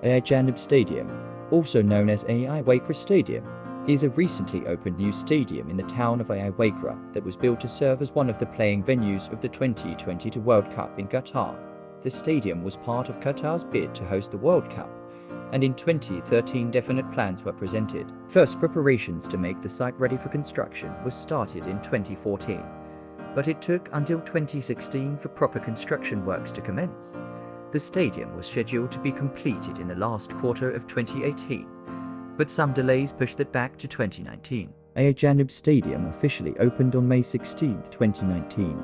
Air Janib Stadium, also known as Ai Wakra Stadium, is a recently opened new stadium in the town of Ai Wakra that was built to serve as one of the playing venues of the 2022 World Cup in Qatar. The stadium was part of Qatar's bid to host the World Cup, and in 2013 definite plans were presented. First preparations to make the site ready for construction was started in 2014, but it took until 2016 for proper construction works to commence. The stadium was scheduled to be completed in the last quarter of 2018, but some delays pushed it back to 2019. Air Janib Stadium officially opened on May 16, 2019,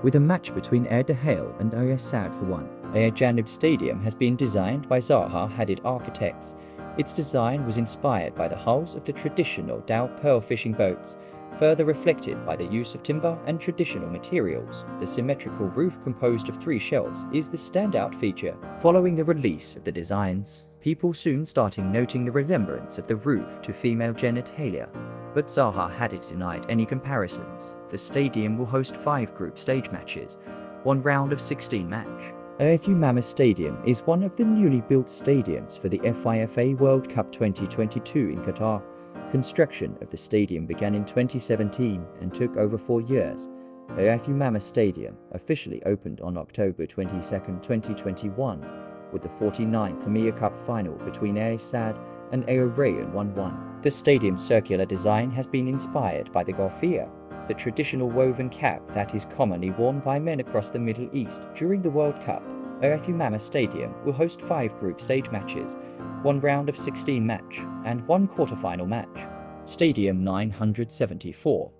with a match between Air Dahale and Air Saad for one. Air Janib Stadium has been designed by Zaha Hadid Architects. Its design was inspired by the hulls of the traditional Dow pearl fishing boats, further reflected by the use of timber and traditional materials. The symmetrical roof composed of 3 shells is the standout feature. Following the release of the designs, people soon started noting the resemblance of the roof to female genitalia, but Zaha Hadid denied any comparisons. The stadium will host 5 group stage matches, 1 round of 16 match. AFU Mama Stadium is one of the newly built stadiums for the FIFA World Cup 2022 in Qatar. Construction of the stadium began in 2017 and took over 4 years. AFU Mama Stadium officially opened on October 22, 2021, with the 49th Amir Cup final between Air Saad and Air Rayan 1-1. The stadium's circular design has been inspired by the Gofia, the traditional woven cap that is commonly worn by men across the Middle East during the World Cup. AFU Mama Stadium will host 5 group stage matches, 1 round of 16 match, and 1 quarter-final match. Stadium 974,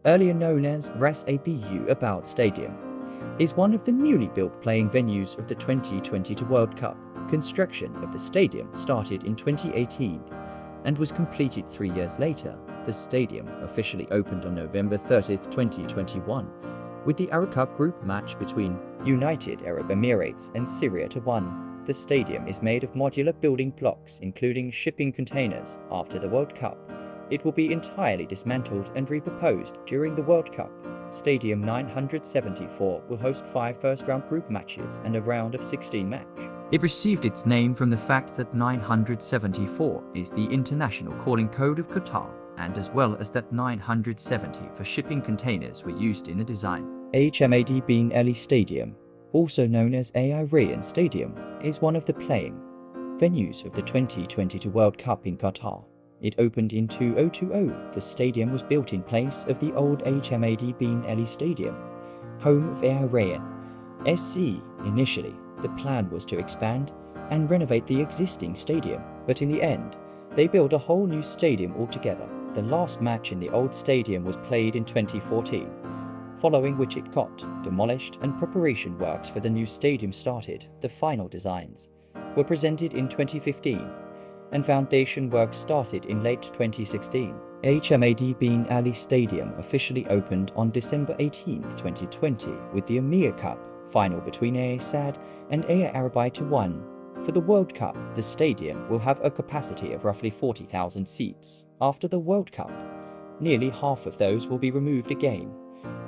earlier known as Ras Abu About Stadium, is one of the newly built playing venues of the 2022 World Cup. Construction of the stadium started in 2018 and was completed 3 years later. The stadium officially opened on November 30, 2021, with the Arab Cup group match between United Arab Emirates and Syria to 1. The stadium is made of modular building blocks including shipping containers. After the World Cup, it will be entirely dismantled and repurposed during the World Cup. Stadium 974 will host 5 first-round group matches and a round of 16 match. It received its name from the fact that 974 is the international calling code of Qatar, and as well as that 970 for shipping containers were used in the design. Hamad bin Ali Stadium, also known as Ai Rayan Stadium, is one of the playing venues of the 2022 World Cup in Qatar. It opened in 2020. The stadium was built in place of the old Hamad bin Ali Stadium, home of Ai Rayan SC. Initially, the plan was to expand and renovate the existing stadium, but in the end, they built a whole new stadium altogether. The last match in the old stadium was played in 2014, following which it got demolished and preparation works for the new stadium started. The final designs were presented in 2015, and foundation work started in late 2016. Hamad bin Ali Stadium officially opened on December 18, 2020, with the Amir Cup final between Air Saad and Air Arabai to 1. For the World Cup, the stadium will have a capacity of roughly 40,000 seats. After the World Cup, nearly half of those will be removed again,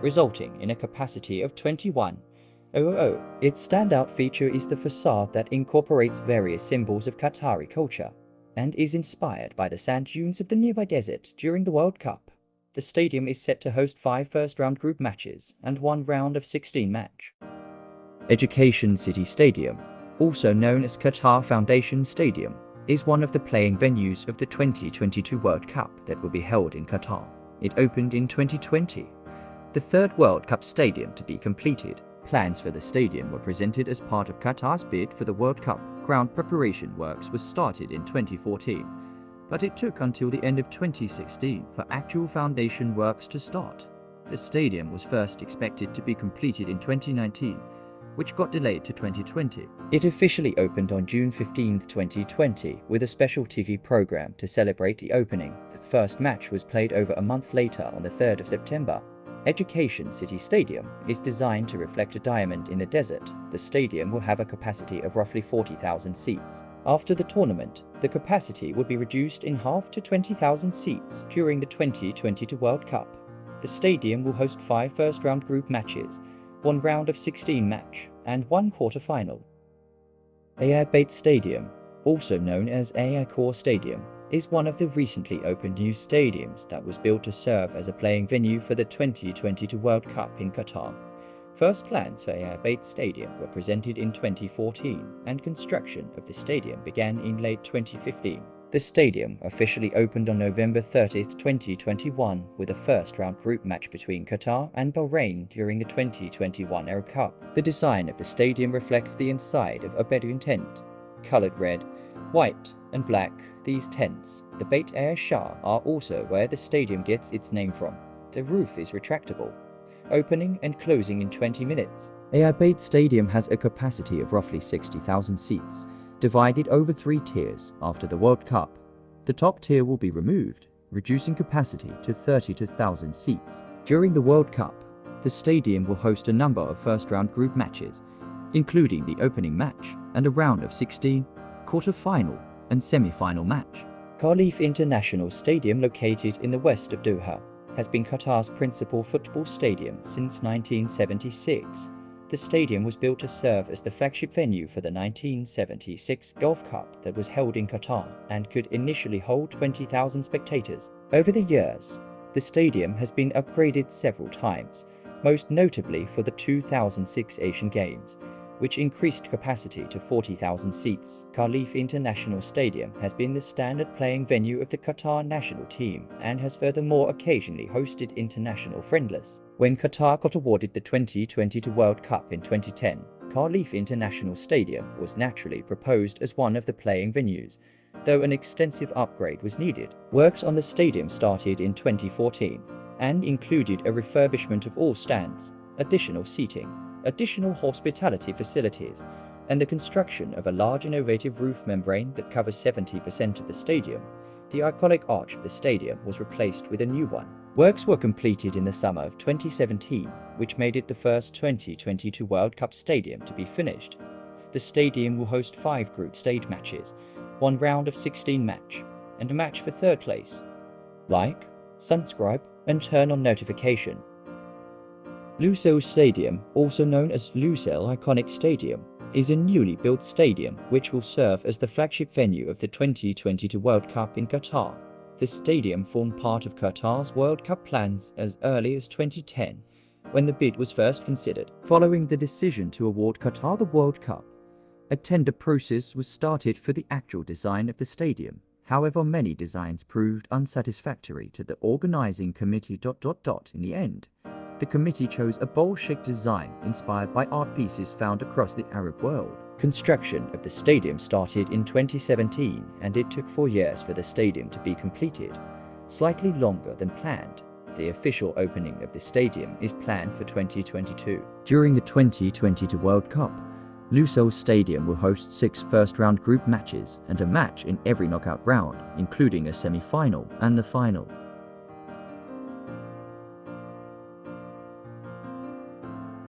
resulting in a capacity of 21,000. Its standout feature is the facade that incorporates various symbols of Qatari culture and is inspired by the sand dunes of the nearby desert during the World Cup. The stadium is set to host 5 first-round group matches and 1 round of 16 match. Education City Stadium, also known as Qatar Foundation Stadium, is one of the playing venues of the 2022 World Cup that will be held in Qatar. It opened in 2020, the 3rd World Cup stadium to be completed. Plans for the stadium were presented as part of Qatar's bid for the World Cup. Ground preparation works was started in 2014, but it took until the end of 2016 for actual foundation works to start. The stadium was first expected to be completed in 2019, which got delayed to 2020. It officially opened on June 15, 2020, with a special TV program to celebrate the opening. The first match was played over a month later on the 3rd of September. Education City Stadium is designed to reflect a diamond in the desert. The stadium will have a capacity of roughly 40,000 seats. After the tournament, the capacity would be reduced in half to 20,000 seats during the 2022 World Cup. The stadium will host 5 first-round group matches, 1 round of 16 match, and 1 quarter-final. Air Bait Stadium, also known as Accor Stadium, is one of the recently opened new stadiums that was built to serve as a playing venue for the 2022 World Cup in Qatar. First plans for Al Stadium were presented in 2014, and construction of the stadium began in late 2015. The stadium officially opened on November 30, 2021, with a first-round group match between Qatar and Bahrain during the 2021 Arab Cup. The design of the stadium reflects the inside of a Bedouin tent. Colored red, white, and black, these tents, the Beit Shah, are also where the stadium gets its name from. The roof is retractable, opening and closing in 20 minutes. Beit Stadium has a capacity of roughly 60,000 seats, divided over 3 tiers after the World Cup. The top tier will be removed, reducing capacity to 32,000 seats. During the World Cup, the stadium will host a number of first-round group matches, including the opening match and a round of 16, quarter-final, and semi-final match. Khalif International Stadium, located in the west of Doha, has been Qatar's principal football stadium since 1976. The stadium was built to serve as the flagship venue for the 1976 Gulf Cup that was held in Qatar and could initially hold 20,000 spectators. Over the years, the stadium has been upgraded several times, most notably for the 2006 Asian Games, which increased capacity to 40,000 seats. Khalif International Stadium has been the standard playing venue of the Qatar national team and has furthermore occasionally hosted international friendlies. When Qatar got awarded the 2022 World Cup in 2010, Khalif International Stadium was naturally proposed as one of the playing venues, though an extensive upgrade was needed. Works on the stadium started in 2014 and included a refurbishment of all stands, additional seating, additional hospitality facilities, and the construction of a large innovative roof membrane that covers 70% of the stadium. The iconic arch of the stadium was replaced with a new one. Works were completed in the summer of 2017, which made it the first 2022 World Cup stadium to be finished. The stadium will host 5 group stage matches, 1 round of 16 match, and a match for 3rd place. Like, subscribe, and turn on notification. Lusail Stadium, also known as Lusail Iconic Stadium, is a newly built stadium which will serve as the flagship venue of the 2022 World Cup in Qatar. The stadium formed part of Qatar's World Cup plans as early as 2010, when the bid was first considered. Following the decision to award Qatar the World Cup, a tender process was started for the actual design of the stadium. However, many designs proved unsatisfactory to the organizing committee. In the end, the committee chose a bowl-shaped design inspired by art pieces found across the Arab world. Construction of the stadium started in 2017, and it took 4 years for the stadium to be completed, slightly longer than planned. The official opening of the stadium is planned for 2022. During the 2022 World Cup, Lusail Stadium will host 6 first-round group matches and a match in every knockout round, including a semi-final and the final.